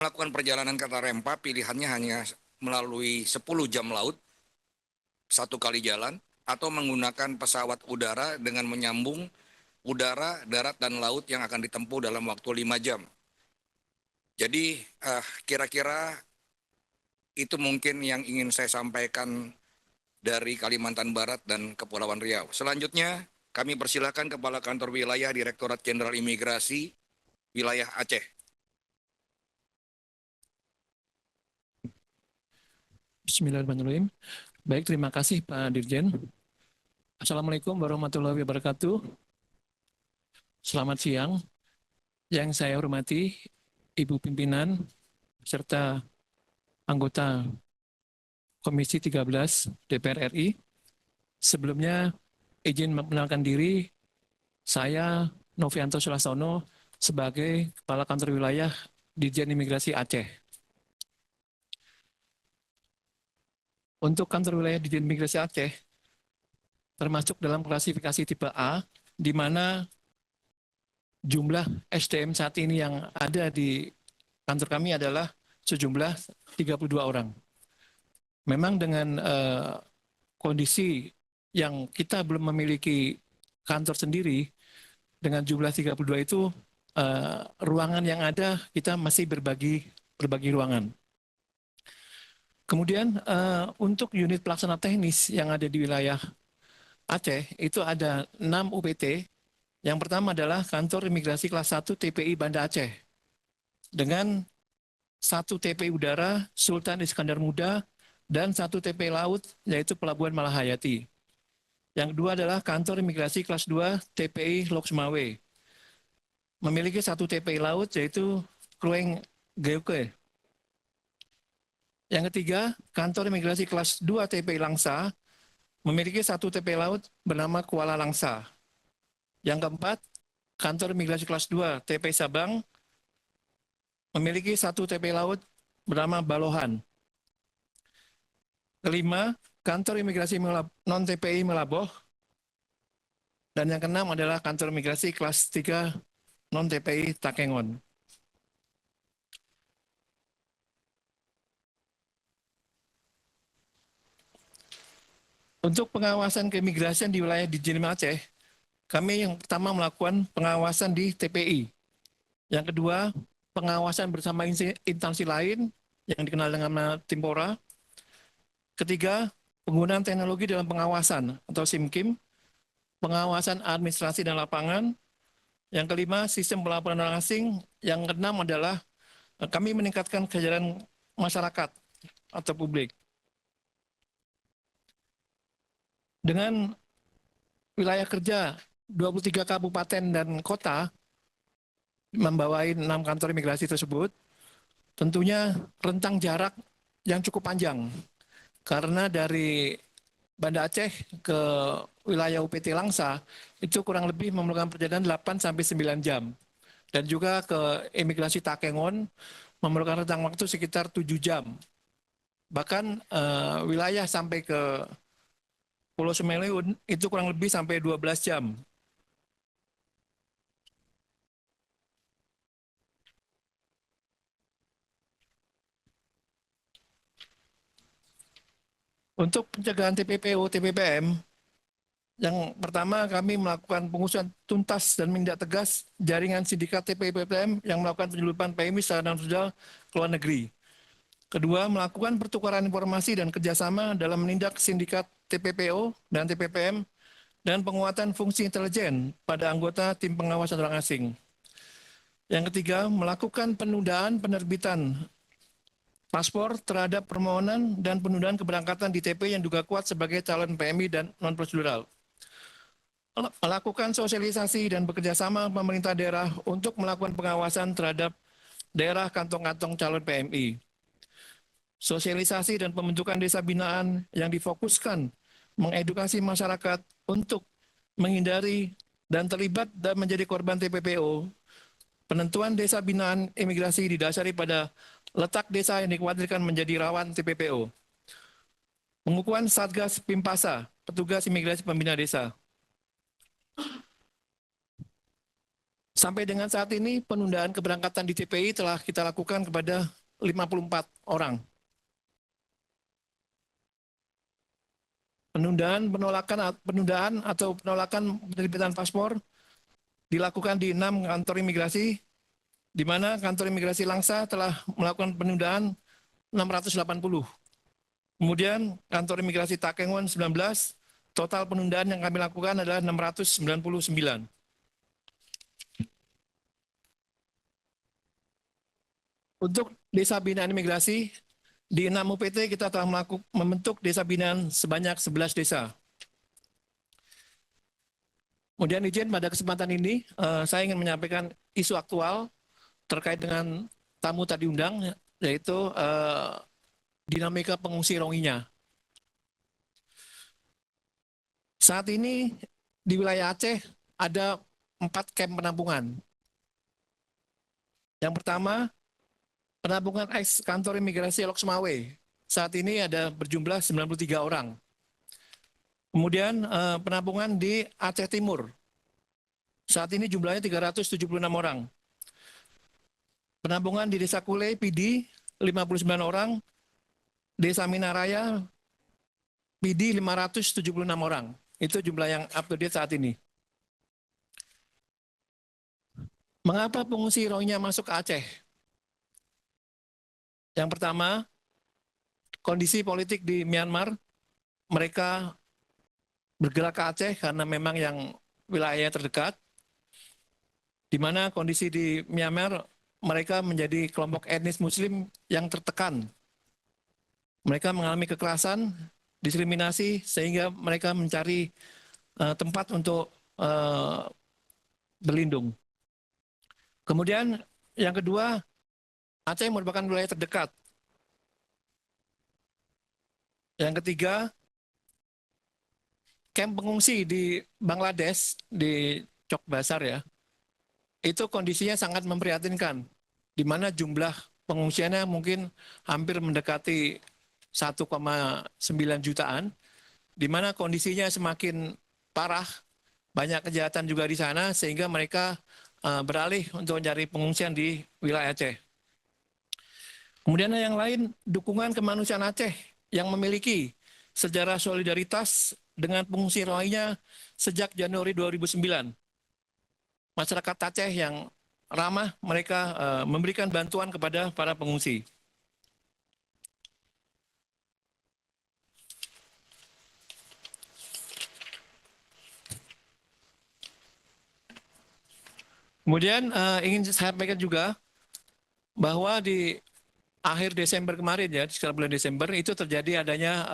melakukan perjalanan ke Tarempa, pilihannya hanya melalui 10 jam laut, satu kali jalan, atau menggunakan pesawat udara dengan menyambung udara, darat, dan laut yang akan ditempuh dalam waktu 5 jam. Jadi kira-kira itu mungkin yang ingin saya sampaikan dari Kalimantan Barat dan Kepulauan Riau. Selanjutnya, kami persilakan Kepala Kantor Wilayah Direktorat Jenderal Imigrasi Wilayah Aceh. Bismillahirrahmanirrahim. Baik, terima kasih Pak Dirjen. Assalamualaikum warahmatullahi wabarakatuh. Selamat siang. Yang saya hormati Ibu Pimpinan serta anggota Komisi 13 DPR RI. Sebelumnya izin memperkenalkan diri, saya Novianto Sulasono sebagai Kepala Kantor Wilayah Dirjen Imigrasi Aceh. Untuk Kantor Wilayah Dirjen Imigrasi Aceh, termasuk dalam klasifikasi tipe A, di mana jumlah SDM saat ini yang ada di kantor kami adalah sejumlah 32 orang. Memang dengan kondisi yang kita belum memiliki kantor sendiri, dengan jumlah 32 itu ruangan yang ada kita masih berbagi ruangan. Kemudian untuk unit pelaksana teknis yang ada di wilayah Aceh itu ada 6 UPT. Yang pertama adalah Kantor Imigrasi Kelas 1 TPI Banda Aceh dengan 1 TPI Udara Sultan Iskandar Muda dan 1 TPI Laut yaitu Pelabuhan Malahayati. Yang kedua adalah Kantor Imigrasi Kelas 2 TPI Loksmawe memiliki 1 TPI Laut yaitu Krueng Geuke. Yang ketiga, Kantor Imigrasi Kelas 2 TPI Langsa memiliki 1 TPI Laut bernama Kuala Langsa. Yang keempat, Kantor Imigrasi Kelas 2 TPI Sabang memiliki 1 TPI Laut bernama Balohan. Kelima, Kantor Imigrasi Non-TPI Melaboh. Dan yang keenam adalah Kantor Imigrasi Kelas 3 Non-TPI Takengon. Untuk pengawasan keimigrasian di wilayah Dirjen Aceh, kami yang pertama melakukan pengawasan di TPI. Yang kedua, pengawasan bersama instansi lain yang dikenal dengan nama Timpora. Ketiga, penggunaan teknologi dalam pengawasan atau SIMKIM, pengawasan administrasi dan lapangan. Yang kelima, sistem pelaporan orang asing. Yang keenam adalah kami meningkatkan kesadaran masyarakat atau publik. Dengan wilayah kerja 23 kabupaten dan kota membawai 6 kantor imigrasi tersebut, tentunya rentang jarak yang cukup panjang. Karena dari Banda Aceh ke wilayah UPT Langsa itu kurang lebih memerlukan perjalanan 8-9 jam. Dan juga ke imigrasi Takengon memerlukan rentang waktu sekitar 7 jam. Bahkan wilayah sampai ke Pulau Semeleun itu kurang lebih sampai 12 jam. Untuk pencegahan TPPO, TPPM, yang pertama kami melakukan pengusutan tuntas dan menindak tegas jaringan sindikat TPPM yang melakukan penyelundupan PMI secara non-sosial ke luar negeri. Kedua, melakukan pertukaran informasi dan kerjasama dalam menindak sindikat TPPO dan TPPM dan penguatan fungsi intelijen pada anggota tim pengawasan orang asing. Yang ketiga, melakukan penundaan penerbitan paspor terhadap permohonan dan penundaan keberangkatan di TP yang juga kuat sebagai calon PMI dan non-prosedural. Melakukan sosialisasi dan bekerjasama pemerintah daerah untuk melakukan pengawasan terhadap daerah kantong-kantong calon PMI. Sosialisasi dan pembentukan desa binaan yang difokuskan mengedukasi masyarakat untuk menghindari dan terlibat dan menjadi korban TPPO. Penentuan desa binaan imigrasi didasari pada letak desa yang dikhawatirkan menjadi rawan TPPO. Pengukuhan Satgas Pimpasa, petugas imigrasi pembina desa. Sampai dengan saat ini penundaan keberangkatan di TPI telah kita lakukan kepada 54 orang. Penundaan atau penolakan penerbitan paspor dilakukan di 6 kantor imigrasi, di mana kantor imigrasi Langsa telah melakukan penundaan 680. Kemudian kantor imigrasi Takengon 19, total penundaan yang kami lakukan adalah 699. Untuk desa binaan imigrasi, di 6 UPT kita telah membentuk desa binaan sebanyak 11 desa. Kemudian izin pada kesempatan ini, saya ingin menyampaikan isu aktual terkait dengan tamu tadi undang, yaitu dinamika pengungsi Rohingya. Saat ini di wilayah Aceh ada 4 kamp penampungan. Yang pertama, penampungan ex kantor imigrasi Lok Sumawe. Saat ini ada berjumlah 93 orang. Kemudian penampungan di Aceh Timur. Saat ini jumlahnya 376 orang. Penampungan di Desa Kule, Pidi, 59 orang. Desa Minaraya, Pidi, 576 orang. Itu jumlah yang up to date saat ini. Mengapa pengungsi Rohingya masuk ke Aceh? Yang pertama, kondisi politik di Myanmar, mereka bergerak ke Aceh karena memang yang wilayah terdekat, di mana kondisi di Myanmar mereka menjadi kelompok etnis Muslim yang tertekan. Mereka mengalami kekerasan, diskriminasi, sehingga mereka mencari tempat untuk berlindung. Kemudian yang kedua, Aceh merupakan wilayah terdekat. Yang ketiga, kamp pengungsi di Bangladesh, di Cox Bazar ya, itu kondisinya sangat memprihatinkan, di mana jumlah pengungsiannya mungkin hampir mendekati 1,9 jutaan, di mana kondisinya semakin parah, banyak kejahatan juga di sana, sehingga mereka beralih untuk mencari pengungsian di wilayah Aceh. Kemudian yang lain, dukungan kemanusiaan Aceh yang memiliki sejarah solidaritas dengan pengungsi Rohingya sejak Januari 2009. Masyarakat Aceh yang ramah, mereka memberikan bantuan kepada para pengungsi. Kemudian ingin saya sampaikan juga bahwa di akhir Desember kemarin ya, sekitar bulan Desember itu terjadi adanya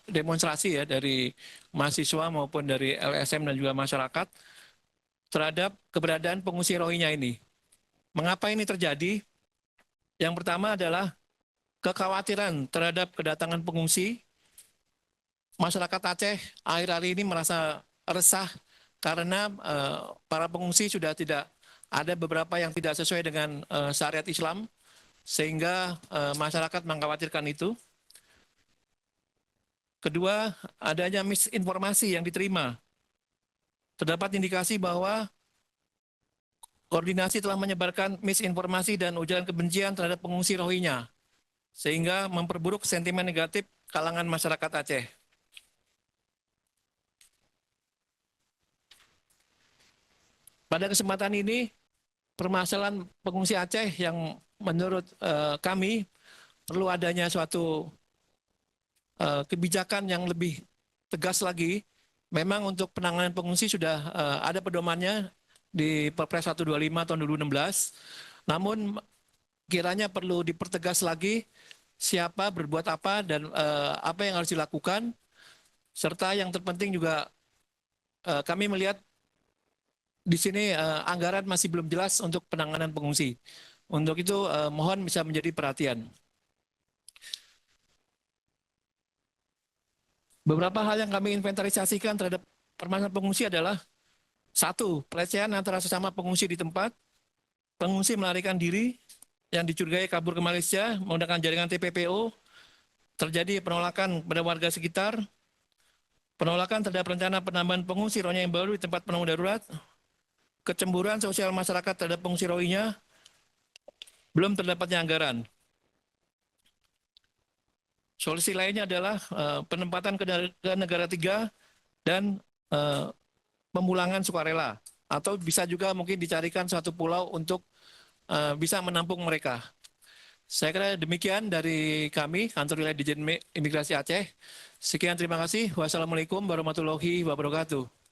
demonstrasi ya dari mahasiswa maupun dari LSM dan juga masyarakat terhadap keberadaan pengungsi Rohingya ini. Mengapa ini terjadi? Yang pertama adalah kekhawatiran terhadap kedatangan pengungsi. Masyarakat Aceh akhir-akhir ini merasa resah karena para pengungsi sudah tidak ada beberapa yang tidak sesuai dengan syariat Islam, sehingga masyarakat mengkhawatirkan itu. Kedua, adanya misinformasi yang diterima. Terdapat indikasi bahwa koordinasi telah menyebarkan misinformasi dan ujaran kebencian terhadap pengungsi Rohingya, sehingga memperburuk sentimen negatif kalangan masyarakat Aceh. Pada kesempatan ini, permasalahan pengungsi Aceh yang menurut kami perlu adanya suatu kebijakan yang lebih tegas lagi. Memang untuk penanganan pengungsi sudah ada pedomannya di Perpres 125 tahun 2016. Namun kiranya perlu dipertegas lagi siapa berbuat apa dan apa yang harus dilakukan. Serta yang terpenting juga kami melihat di sini anggaran masih belum jelas untuk penanganan pengungsi. Untuk itu mohon bisa menjadi perhatian. Beberapa hal yang kami inventarisasikan terhadap permasalahan pengungsi adalah: 1. Pelecehan antara sesama pengungsi di tempat, pengungsi melarikan diri yang dicurigai kabur ke Malaysia menggunakan jaringan TPPO, terjadi penolakan pada warga sekitar, penolakan terhadap rencana penambahan pengungsi Rohingya yang baru di tempat penanggung darurat, kecemburuan sosial masyarakat terhadap pengungsi Rohingya, belum terdapatnya anggaran. Solusi lainnya adalah penempatan ke negara tiga dan pemulangan sukarela. Atau bisa juga mungkin dicarikan suatu pulau untuk bisa menampung mereka. Saya kira demikian dari kami, Kantor Wilayah Ditjen Imigrasi Aceh. Sekian, terima kasih. Wassalamualaikum warahmatullahi wabarakatuh.